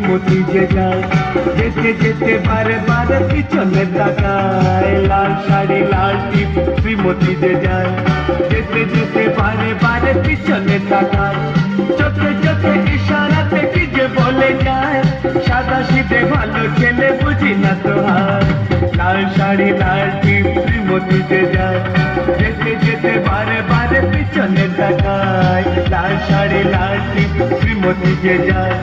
শ্রীমতী যে যায়, যেতে যেতে বারে বারে পিছনে তাকায়। লাল শাড়ি লাল টিপ শ্রীমতী যে যায়, যেতে যেতে বারে বারে পিছনে তাকায়। চোখে চোখে ইশারাতে কি যে বলে যায়, সাদা শীতে ভালো ছেলে বুঝি না তো হার। লাল শাড়ি লাল টিপ শ্রীমতী যে যায়, যেতে যেতে বারে বারে পিছনে তাকায়। লাল শাড়ি লাল টিপ শ্রীমতী যে যায়,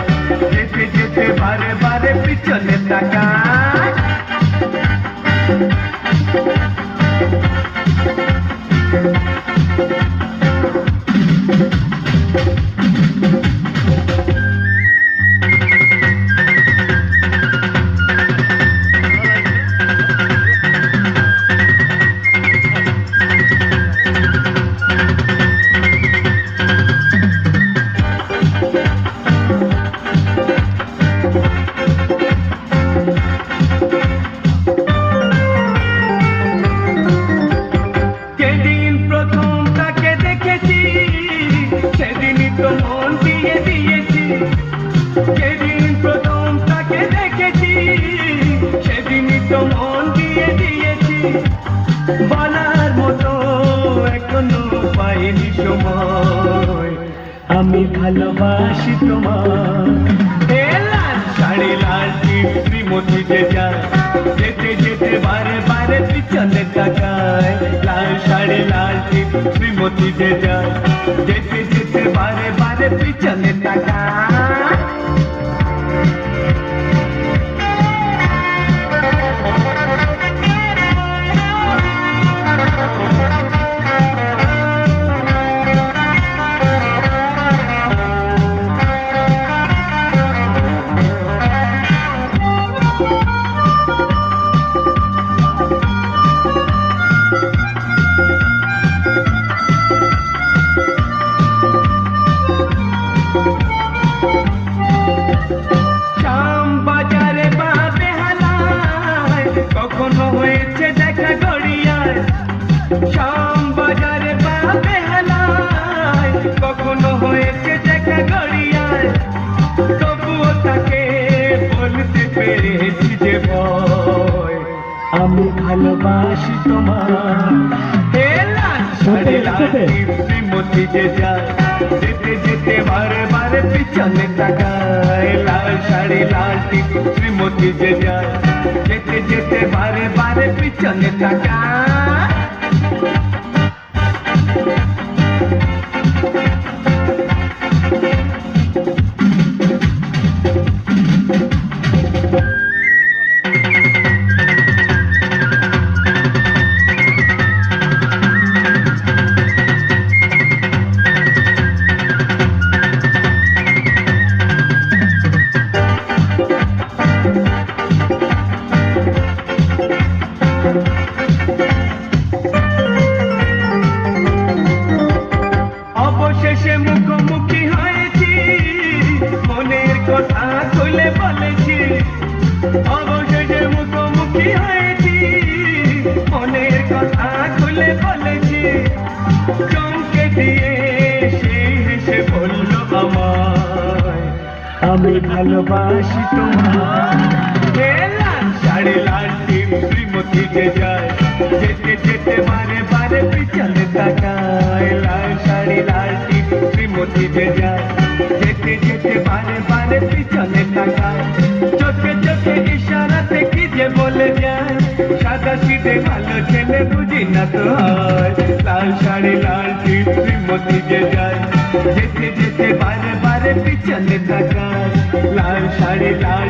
যেতে যেতে বারে বারে পিছনে তাকায়। বলার মতো এখনো পাইনি সময়, আমি ভালোবাসি তোমায়। লাল শাড়ি লাল টিপ শ্রীমতী যে যায়, যেতে যেতে বারে বারে পিছনে তাকায়। লাল শাড়ি লাল টিপ শ্রীমতী যে যায়, যেতে যেতে বারে বারে পিছনে তাকায়। কখনো হয়েছে দেখা গড়িয়ায়, শাম বাজারে বা বেহালায়, কখনো হয়েছে দেখা গড়িয়ায়। তবুও তাকে বলতে পেরেছি যে ভয়, আমি ভালোবাসি তোমায়। লাল শাড়ি লাল টিপ শ্রীমতী যে যায়, যেতে যেতে বারে বারে পিছনে তাকায়। লাল শাড়ি লাল টিপ শ্রীমতী যে যায়, যেতে যেতে বারে বারে পিছনে তাকায়। অবশেষে মুখোমুখি হয়েছি, মনের কথা খুলে বলেছি। অবশেষে মুখোমুখি হয়েছি, মনের কথা খুলে বলেছি। চমকে দিয়ে সে হেসে বলল আমায়, আমি ভালোবাসি তোমায়। লাল শাড়ি লাল টিপ শ্রীমতী যে যায়, যেতে যেতে বারে বারে পিছনে তাকায়। লাল শাড়ি লাল টিপ শ্রীমতী যে যায়, যেতে যেতে বারে বারে পিছনে তাকায়। চোখে চোখে ইশারাতে কি যে বলে যায়, সাদা শীতে ভালো ছেলে বুঝি না তো হয়। লাল শাড়ি লাল টিপ শ্রীমতী যে যায়, যেতে যেতে বারে বারে পিছনে তাকায়। লাল শাড়ি লাল